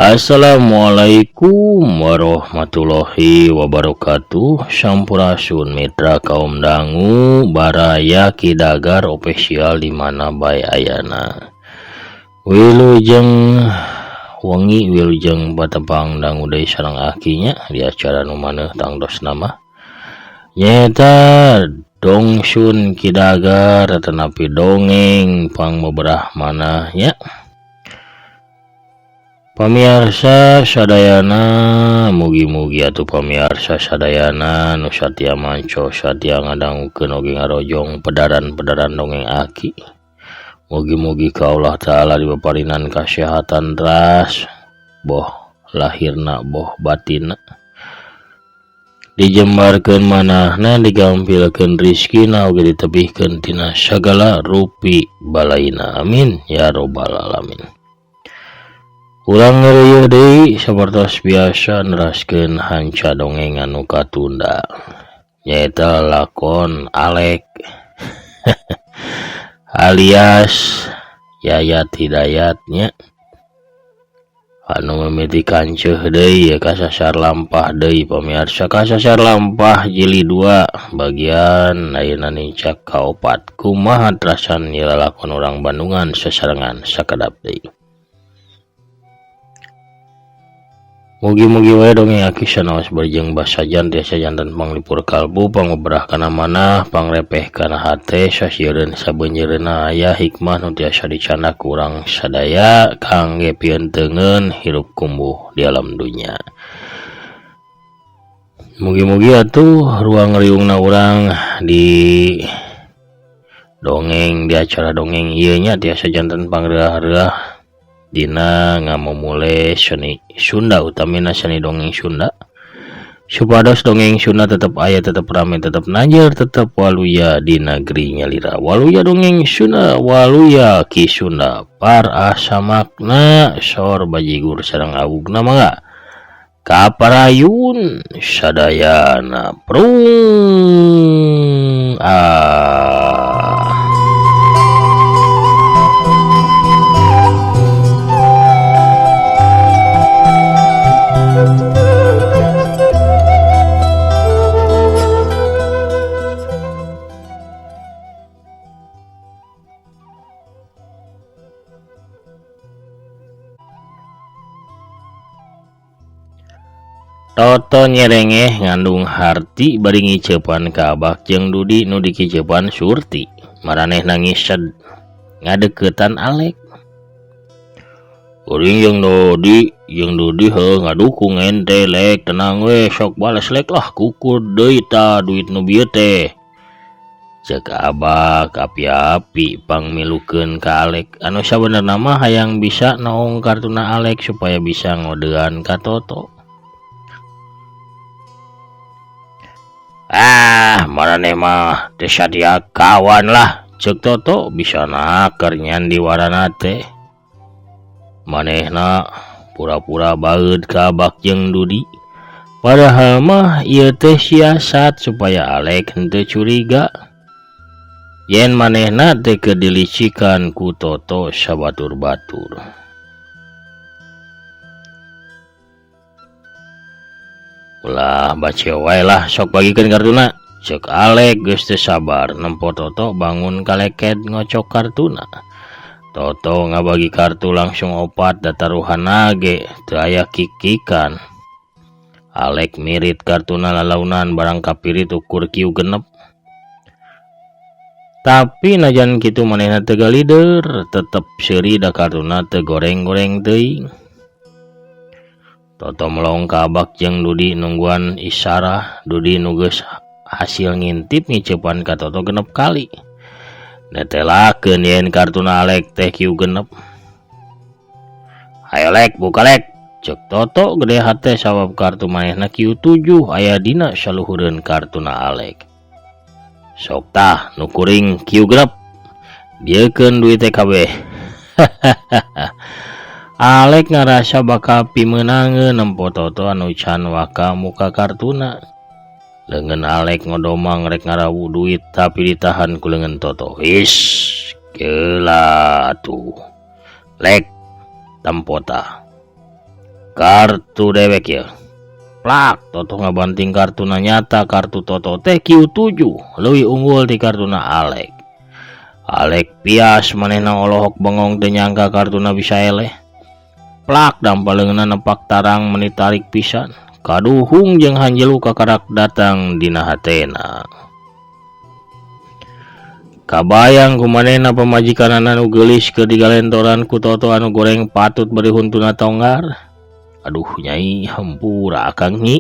Assalamualaikum warahmatullahi wabarakatuh. Sampurasun mitra kaum dangu baraya kidagar official di mana bae ayana. Wilujeng wengi wilujeng batepang dangu deui sareng akinya di acara nu maneh tangdos nama. Nyata dongsun kidagar tanapi dongeng pangbeberah manahnya. Pamirsa sadayana mugi-mugi atuh pamirsa sadayana nu satya manco satya ngadangukeun oge ngarojong pedaran-pedaran dongeng aki. Mugi-mugi ka Allah taala dibaparinan kasehatan ras boh lahirna boh batinna. Dijembarkeun manahna digampilkeun rizkina oge ditebihkeun tina sagala rupi balaina. Amin ya robbal alamin. Urang ngeureuyeuh deui sapertos biasa neraskeun hanca dongeng anu katunda. Nyaeta lakon Alek alias Yayat Hidayatnya anu mimiti kanceuh deui kasasar lampah deui pamirsa. Kasasar lampah jili 2 bagian ayeuna nicak kaopat. Kumaha trasan ieu lakon urang Bandungan sasarengan sakedap deui. Mugi-mugi wae dongeng aki sanaos barjeng basajan tiasa janten panglipur kalbu pangbeberah kana manah pangrepeh kana hate sasieun sabeunjeureunna aya hikmah nu tiasa dicandak ku urang sadaya kangge pienteungeun hirup kumbuh di alam dunya. Mugi-mugi atuh ruang riungna urang di dongeng di acara dongeng ieu nya tiasa janten pangreah-reah dina ngamumule seni Sunda utamina seni dongeng Sunda. Supados dongeng Sunda tetep aya tetep rame tetep nanjeur tetep waluya di negeri nyalira. Waluya dongeng Sunda waluya ki Sunda par asamakna sor bajigur sareng awugna mangga kaparayun sadayana prung Toto nyerengeh ngandung harti bari ngiceupan ka Abah jeung Dudi nu dikicepan Surti. Maraneh nangis sed ngadeuketan Alek. Uring jeung Dudi heuh ngadukung ente lek tenang we sok bales lek lah kukur deui ta duit nu bieu teh. Ceuk Abah kapi-api pangmilukeun ka Alek anu sabenerna mah hayang bisa naong kartuna Alek supaya bisa ngodean ka Toto. Maraneh mah teu sadia kawan lah ceuk Toto bisa keur nyandi warana teh. Manehna pura-pura baeud ka Abah jeung Dudi. Padahal mah ieu teh siasat supaya Alek henteu curiga. Yen manehna teh keur dilicikan ku Toto sabatur-batur. Ulah baca wae lah sok bagikeun kartuna. Ceuk Alek geus teu sabar nempo Toto bangun kaleket ngocok kartuna. Toto ngabagi kartu langsung opat dataruhanna ge teu aya kikikan. Alek mirit kartuna lalaunan barang kapirit ukur kieu genep. Tapi najan kitu manehna teu galider tetep seuri da kartuna teu goreng-goreng teuing. Toto melong ka Abah jeung Dudi nungguan isyarah. Dudi nu geus hasil ngintip ngiceupan ka Toto genep kali. Netelakeun yen kartuna Alek teh kieu genep. Hayo Lek buka Lek ceuk Toto gede hate sabab kartu manehna kieu 7 aya dina saluhureun kartuna Alek. Sok tah nu kuring kieu genep diekeun duit teh kabeh. Alek ngarasa bakal pimeunangeun nempo Toto anu can waka muka kartuna. Leungeun Alek ngodomang rek ngarawu duit tapi ditahan ku leungeun Toto. Keula atuh. Lek tempota. kartu dewek ya. Plak Toto ngabanting kartuna nyata kartu Toto teh Q7 leuwih unggul di kartuna Alek. Alek pias manehna olohok bengong teu nyangka kartuna bisa eleh. Plak dampaleungna nepak tarang menit tarik pisan. Kaduhung jeung hanjelu kakarak datang dina hatena. Kabayang kumanehna pamajikanana anu geulis keur digalentoran ku Toto anu goreng patut bari huntuna tonggar. Aduh nyai hampura akang nyi.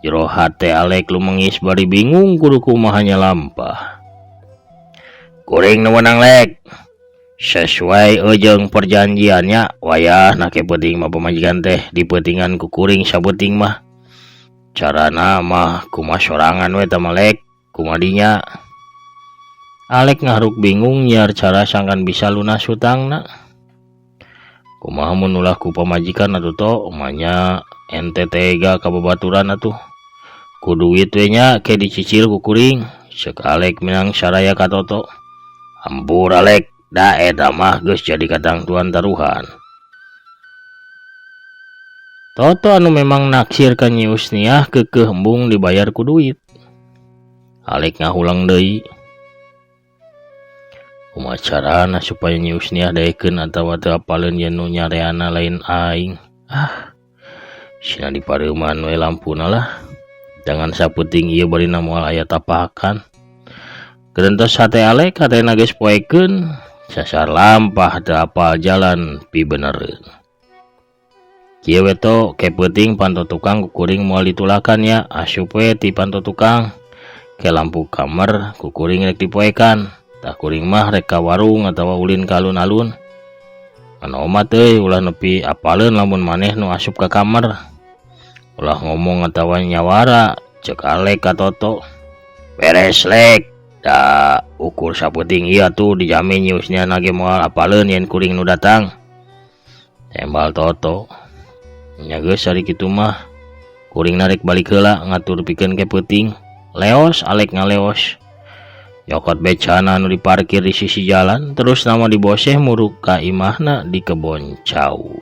Jero hate Alek lumengis bari bingung kudu kumaha lampah. Kuring nu menang Lek. Sesuai jeung perjanjiannya wayah nake peuting mah pamajikan teh dipeutingan ku kuring sabeuting mah. Carana mah kumaha sorangan we tah Lek kumadinya. Alek ngahruk bingung nyiar cara sangkan bisa lunas hutangna. Kumaha mun ulah ku pamajikan atuh to umanya ente tega ka babaturan atuh. Ku duit we nya ke dicicil ku kuring. Ceuk Alek minang saraya ka Toto. Ampur Alek, da eta mah geus jadi katangtuan taruhan. Toto anu memang naksir ka Nyi Usniah keukeuh embung dibayar ku duit. Alek ngahulang deui. Kumaha carana supaya Nyi Usniah daekeun atawa teu apaleun yen nu nyareana lain aing. Sina dipareuman we lampuna lah. Jangan sapeuting ieu barina moal aya tapakan. Kerentos hate Alek hatena geus poekeun sasar lampah teu apal jalan pi benereun. Kieu we to ke peuting panto tukang ku kuring moal ditulakan ya asup we ti panto tukang ke lampu kamar ku kuring rek dipoekan. Tah kuring mah rek ka warung atawa ulin ka alun-alun. Anu omat euy ulah nepi apaleun lamun maneh nu asup ka kamar. Ulah ngomong atawa nyawara ceuk Alek ka Toto. Beres Lek. Da ukur sapeuting ieu atuh dijamin Nyi Usniah nage moal apaleun yen kuring nu datang. Tembal Toto. Nya geus ari kitu mah kuring rek balik heula ngatur pikeun ke peuting. Leos Alek ngaleos. Nyokot becana anu diparkir di sisi jalan terus nama diboseh muruk ka imahna di kebon cau.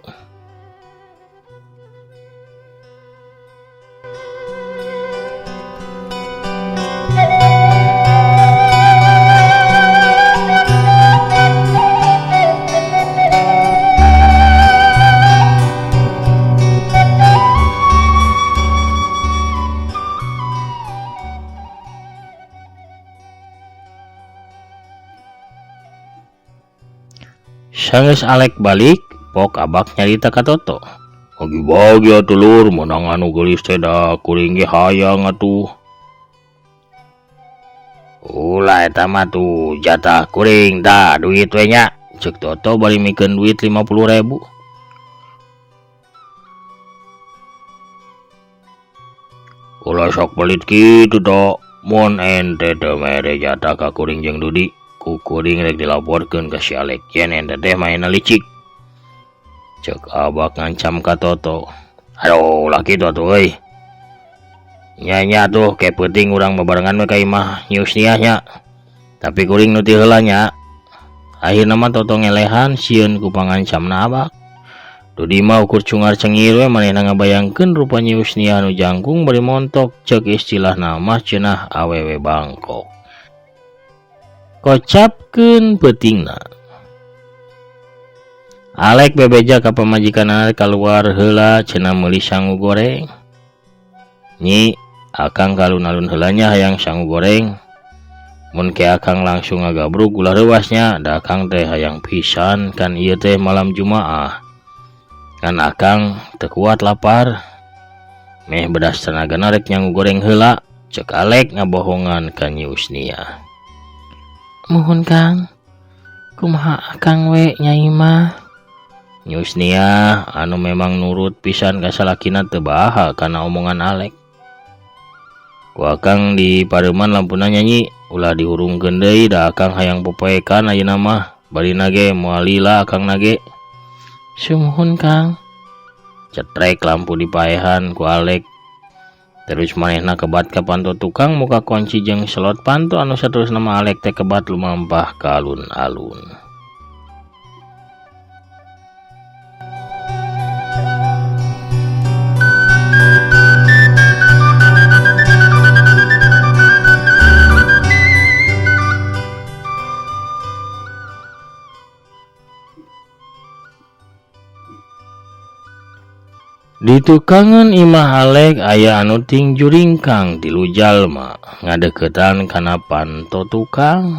Sanggeus Alek balik, pok abak nyarita ka Toto. Bagi-bagi atuh lur, menang anu geulis teh da kuring ge hayang atuh. Ulah eta mah tuh jatah kuring tah duit we nya. Ceuk Toto bari mikeun duit 50.000. Ulah sok pelit kitu to, mun ente teu mere jatah ka kuring jeung Dudi. Ku kuring rek dilaporkeun ka si Alek yen ente teh mainna licik. Ceuk abak ngancam ka Toto. Aduh lah kitu atuh euy. Nya tuh ke peuting urang babarengan we ka imah Nyi Usniah nya. Tapi kuring nu ti heula nya. Akhirna mah Toto ngelehan sieun ku pangancamna abak. Dudi mah ukur cungar cengir we manehna ngabayangkeun rupa Nyi Usniah nu jangkung bari montok ceuk istilahna mah ceunah awewe bangkok. Kocapkeun peutingna. Alek bebeja ka pamajikanna kaluar heula cenah meuli sangu goreng. Nyi, akang kalun-alun heula nya hayang sangu goreng. Mun ke akang langsung ngagabruk ulah reuasnya, da akang teh hayang pisan kan ieu teh malam Jumaah. Kan akang teu kuat lapar. Meh bedas tenagana rek nyangu goreng heula, ceuk Alek ngabohongan ka Nyi Usniah. Muhun Kang, kumaha akang we Nyai mah? Nyi Usniah anu memang nurut pisan ka salakina teu baha kana omongan Alek. Ku akang di pareuman lampuna nyanyi, ulah dihurungkeun deui da akang hayang popoekan ayeuna mah, barina ge moal lila akang nage. Sumuhun Kang. Cetrek lampu dipaehan ku Alek. Terus manehna kebat ka panto tukang muka kunci jeung selot panto anu saterusna mah Alek teh kebat lumampah ka alun-alun. Ditukangan imah Alek aya anu ting juringkang tilu jalma ngadeketan kana panto tukang.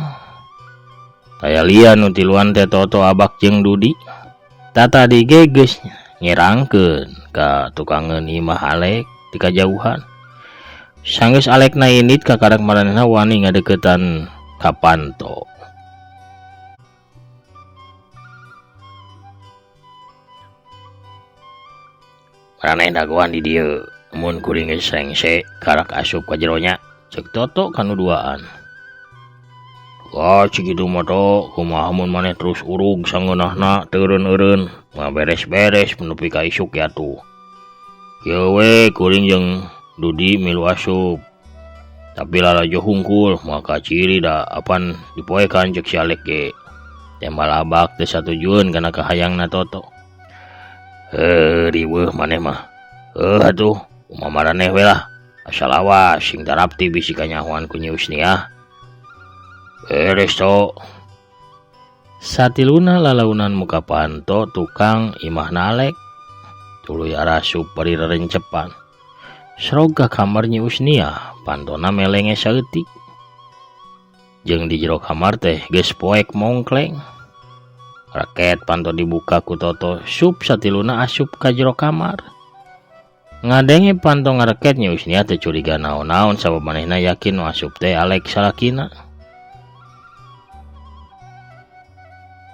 Taya lian nu tiluan teh Toto Abak jeung Dudi. Tata digeges nyerangkeun ka tukangan imah Alek di kajauhan. Sanggeus Alekna init ka karak maranehna wani ngadeketan ka panto. Maraneh dagoan di dieu, mun kuring geus sengse karak asup ka jero nya, ceuk Toto kanu duaan. Wah, cikitu mah to, kumaha mun maneh terus urug sangeunahna teureun-eureun, mah beres-beres menepi ka isuk ya tuh. Kieu we kuring jeung Dudi milu asup. Tapi lalajo hungkul, maka ciri da apan dipoekan cek si Alek ge. Tembal Abak teu satujueun kana kahayangna Toto. Riweuh maneh mah. Atuh, kumaha maraneh we lah. Asal awas sing tarapti bisi kanyahoan ku Nyi Usniah. Beres to. Satiluna lalaunan muka panto tukang imahna Alek. Tuluy arasup bari rerencepan. Srog ka kamar Nyi Usniah, pantona melenge saeutik. Jeung di jero kamar teh geus poek mongkleng. Raket panto dibuka ku Toto, sup satiluna asup ka jero kamar. Ngadenge panto ngareket Nyi Usniah teh curiga naon-naon sabab manehna yakin nu asup teh Alek salakina.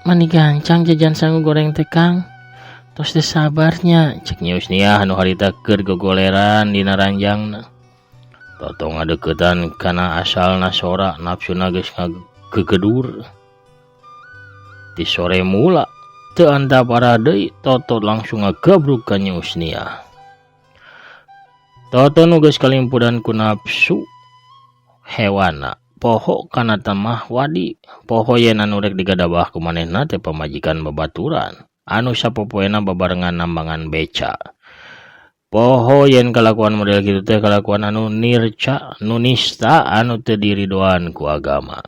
Mani gancang jajan sangu goreng teh Kang. Tos teh sabarnya, cek Nyi Usniah anu harita keur gogoleran dina ranjangna. Toto ngadeukeutan kana asalna sora nafsuna geus ngagegedur. Di sore mula teu antap ara deui Toto langsung ngagabruk ka Nyi Usniah. Toto nu geus kalimpudan ku nafsu hewana poho kana tamah wadi. Poho yen anu rek digadabah ku manehna teh pamajikan babaturan anu sapopoena babarengan nambangan beca. Poho yen kalakuan model kitu teh kalakuan anu nirca nu nista anu teu diridoan ku agama.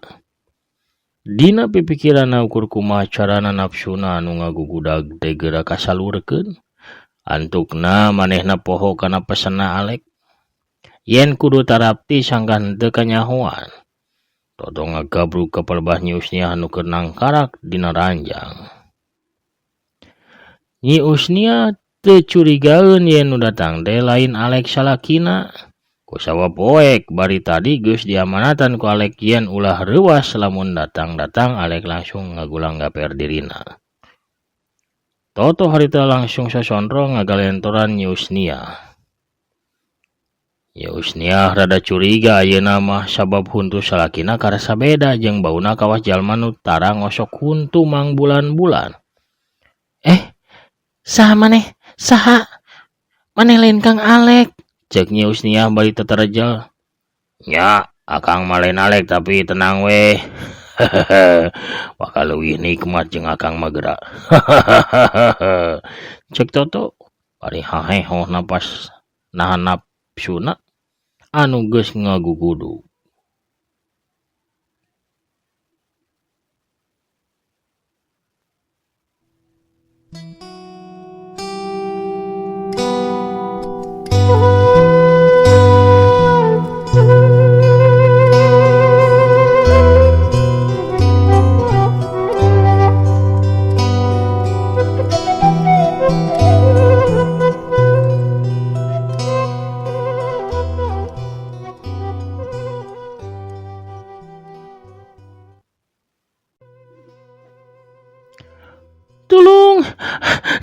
Dina pipikiranna ukur kumaha carana nafsuna anu ngagugudag teh geura kasalurkeun. Antukna manehna poho kana pesenna Alek. Yen kudu tarapti sangkan teu kanyahoan. Toto ngagabruk ka palebah Nyi Usniah anu keur nangkarak dina ranjang. Nyi Usniah teu curigaeun yen nu datang teh lain Alek salakina. Kusawa poek bari tadi geus diamanatan ku Alek yen ulah reuwas lamun datang-datang Alek langsung ngagulang gaper dirina. Toto harita langsung sasondro ngagalentoran Nyi Usniah. Nyi Usniah rada curiga ayeuna mah sabab huntu salakina karasa beda jeung bauna kawas jalma nu tara ngosok huntu mang bulan-bulan. Saha maneh? Saha? Maneh lain Kang Alek? Cek Nyi Usniah bari teterejel. Nya, akang mah lain Alek tapi tenang we. Bakal leuwih nikmat jeung akang mah geura. Cek Toto bari haheho napas nahan nafsuna anu geus ngagugudu.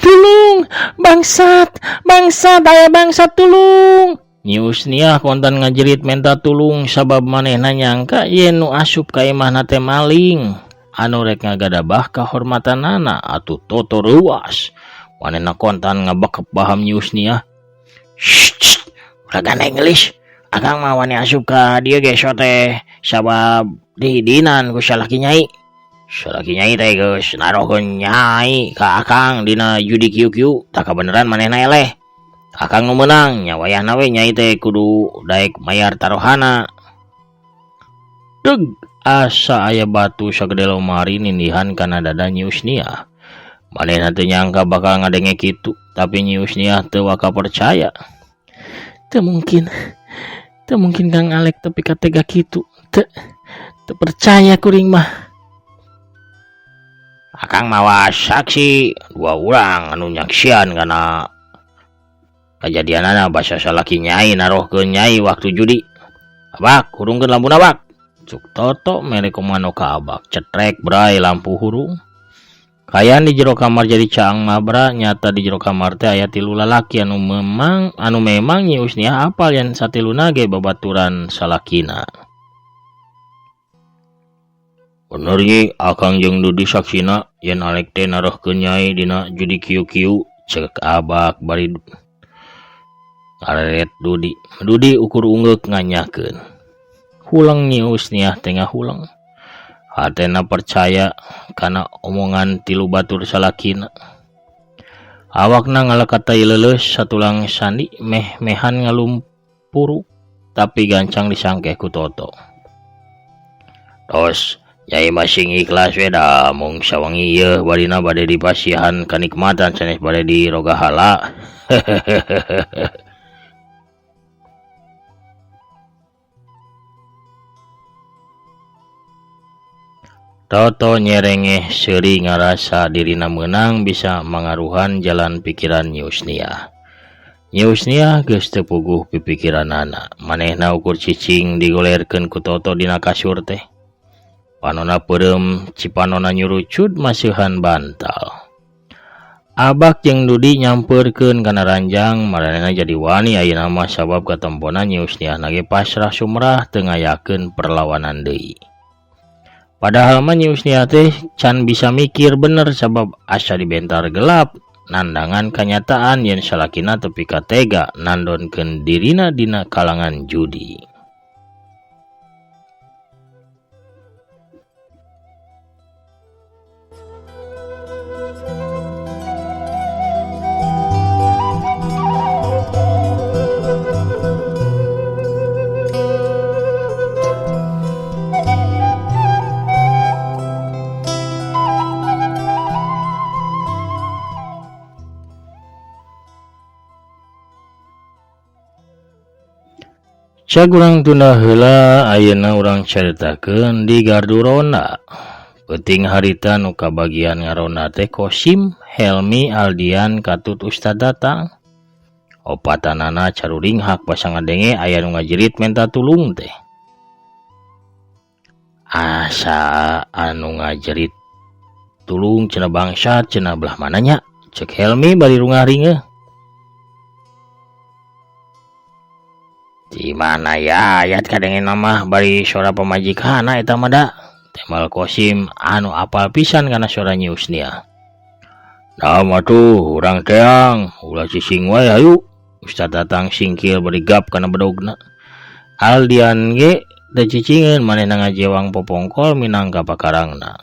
Tulung, bangsat, aya bangsat tulung. Nyi Usniah kontan ngajerit minta tulung sabab manehna nyangka yen nu asup ka imahna teh maling anu rek ngagadabah kahormatanana atuh Toto reuwas. Manehna kontan ngabekep paham Nyi Usniah. Shh, ulah gana English. Akang mah wani asup ka dieu ge teh sabab dihidinan ku salaki nyai. Salaki nyai teh geus narohkeun nyai ka akang dina judi kieu-kieu, tak kabeneran manehna eleh. Akang nu meunang nya wayahna we nyai teh kudu daek mayar tarohana. Deg asa aya batu sagede lomari nindihan kana dada Nyi Usniah. Manehna teu nyangka bakal ngadenge kitu, tapi Nyi Yusniah teu waka percaya. Teu mungkin Kang Alek tapi katega kitu. Teu percaya kuring mah. Akang mawa saksi 2 urang anu nyaksian kana kajadianana basa salaki Nyai narohkeun Nyai waktu judi. Abak, hurungkeun lampuna abak. Cuk Toto mere komando ka abak, cetrek bray lampu hurung. Kayan di jero kamar jadi caang mabra, nyata di jero kamar teh aya 3 lalaki anu memang Nyi Yusniah apal yen satiluna ge babaturan salakina. Bener ye Akang jeung Dudi saksina yen Alek teh narohkeun Nyai dina judi kieu-kieu, cek abak bari ngaret Dudi. Dudi ukur ungeuk nganyakeun. Hulang Nyi Yusniah teh ngahulang. Hatena percaya kana omongan 3 batur salakina. Awakna ngalekat tai leuleus satulang sandi meh-mehan ngalumpuru tapi gancang disangkeh ku Toto. Tos Nyai masing ikhlas we da mung sawangi ieu barina bade dipasihan kanikmatan sanes bade diroga hala. Toto nyerengeh seuri ngarasa dirina menang bisa mangaruhan jalan pikiran Nyi Yusniah. Nyi Yusniah geus teu puguh pipikiranana. Manehna ukur cicing digolerkeun ku Toto dina kasur teh. Panonna peureum cipanonna nyurucut maseuhan bantal. Abak jeung Dudi nyampeurkeun kana ranjang, maranehna jadi wani ayeuna mah sabab katempona Nyi Yusniah nage pasrah sumrah teu ngayakeun perlawanan deui. Padahal mah Nyi Yusniah teh can bisa mikir bener sabab asa dibentar gelap nandangan kanyataan yen salakina teu pika tega nandonkeun dirina dina kalangan judi. Cak urang tunda heula ayeuna urang caritakeun di gardu ronda. Peuting harita nu kabagian ngaronda teh Kosim, Helmi, Aldian, Katut, Ustad datang. Opatanana caruring hak pasangadenge aya nu ngajerit menta tulung teh. Asa anu ngajerit tulung cenah bangsat cenah belah mananya? Cek Helmi bari rungah ringeuh. Di mana ya ayat kadenge nama bari suara pemajikana eta mah da. Temal Kosim anu apal pisan kana suara Nyi Yusniah. Nah matuh urang teang ulah cicing wae hayu. Ustad datang singkil bari gap kana bedogna. Aldian ge teu cicingeun manehna ngajewang popongkol minangka pakarangna.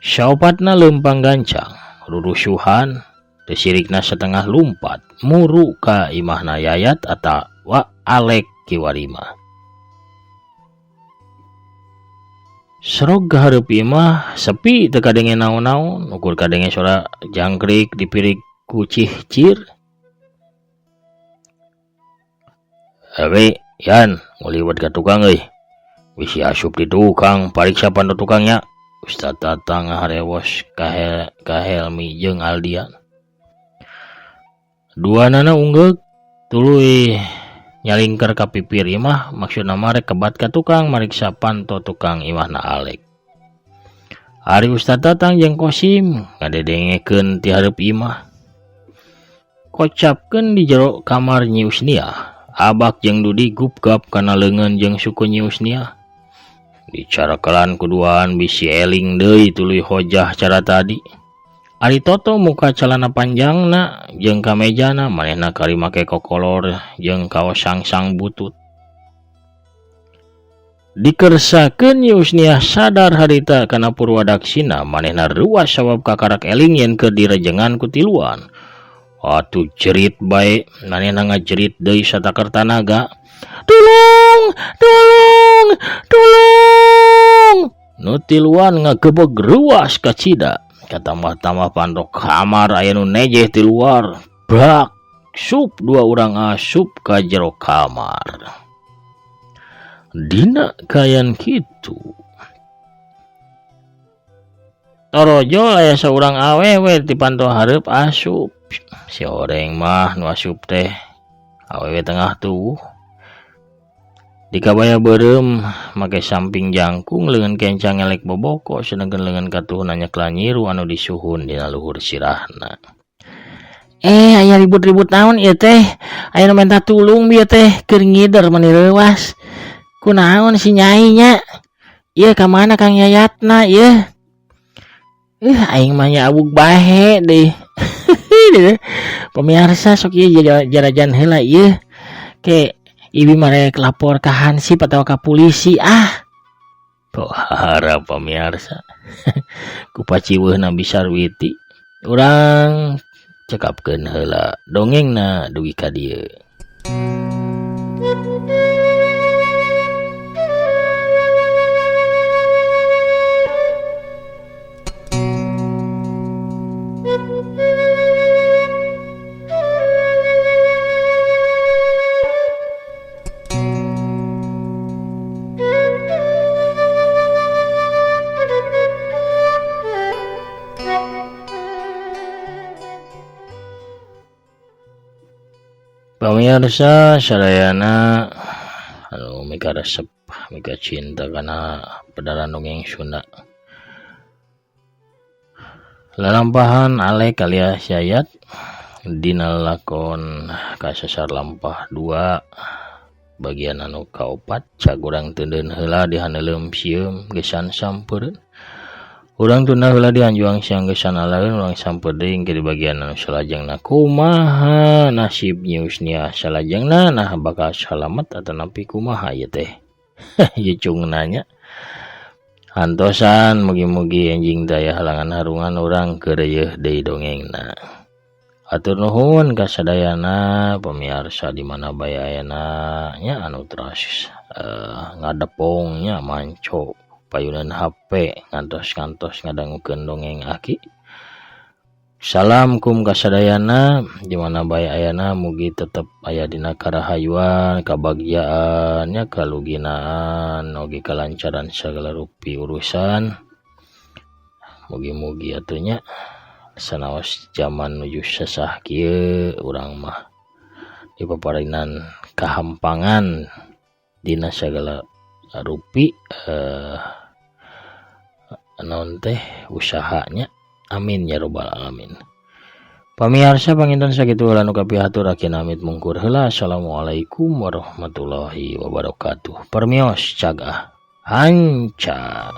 Saopatna leumpang gancang, rurusuhan, teu sirikna setengah lumpat, muru ka imahna Yayat atawa Alek kiwarima. Serog hareup imah sepi teu kadenge naon-naon, ukur kadenge suara jangkrik dipirik ku cihcir. Awe, Yan, nguliwat ka tukang euy. Bisi asup di tukang, pariksa pandu tukangnya. Ustad datang ngaharewos ka Helmi jeung Aldian. Duanana ungeuk tuluy nyalingker ka pipir imah, maksudna mah rek kebat ka tukang mariksa panto tukang imahna Alek. Ari Ustad datang jeung Kosim ngadedengekeun ti hareup imah. Kocapkeun di jero kamar Nyi Yusniah. Abak jeung Dudi gupgap kana leungeun jeung suku Nyi Yusniah. Dicarakelan kuduaan bisi eling deui tuluy hojah cara tadi. Ari Toto muka celana panjangna jeung kamejana manehna kari make kokolor jeung kaos sangsang butut. Dikersakeun Nyi Yusniah sadar harita kana purwadaksina manehna ruas sabab kakarak eling yen keur direjengan ku tiluan. Atuh jerit bae manehna ngajerit deui satakar tanaga. Tulung! Tulung! Tulung! Nu tiluan ngagebeg ruas ka cida. katambah-tambah pandok kamar aya nu nejeh di luar, brak sup dua urang asup ka jero kamar. Dina kayan kitu torojol aya saurang awewe ti panto hareup asup. Si oreng mah nu asup teh awewe tengah tuh dikabaya beureum make samping jangkung leungeun kencang elek boboko sedengkeun leungeun katuhun nanya kelanyiru anu disuhun dina luhur sirahna. Aya ribut-ribut naon ieu teh? Aya nu minta tulung bieu teh keur ngider meni leuwas. Kunaon si Nyai nya? Ieu ka mana Kang Yayatna ieu? Aing mah nya abug bahe deui. Pemirsa sok ieu jarajan heula ieu. Ke ibi marek lapor ka Hansip atau ka polisi Pohara pemirsa. Ku paciweuhna bisa witi. Urang cekapkeun heula dongengna dugi ka dieu. Pemirsa sadayana anu mika resep mika cinta kana pedaran dongeng Sunda. Lalampahan Alek alias Yayat dina lakon Kasesar Lampah 2 bagian anu kaopat cagurang teudeun heula di handeuleum sieum gesan sampeureun. Urang tunda heula dianjuang siang gesan alaeun urang sampeun deui ke di bagian anu salajengna. Kumaha nasib nyiusnya salajengna nah bakal salamet atawa nepi kumaha ieu teh. Ieu cung nanya. Hantosan mugi-mugi enjing daya halangan harungan urang keur reueuh deui dongengna. Atur nuhun ka sadayana pemirsa di mana bae ayana nya anu terus ngadepong nya manco payunan HP ngantos-ngantos ngadangukeun dongeng Aki. Salam kum kasadayana di mana bae ayana mugi tetep aya dina karahayuan, kabagjaan, nya kaluginaan, oge kalancaran segala rupi urusan. Mugi-mugi atuh nya sanaos zaman nuju sesah kieu urang mah dipaparinan kahampangan dina segala rupi naon teh usahanya. Amin ya robbal alamin. Pamirsa panginten sakitu heula nu kapihaturakeun amit mungkur heula. Assalamualaikum warahmatullahi wabarakatuh. Permios cagah hanca.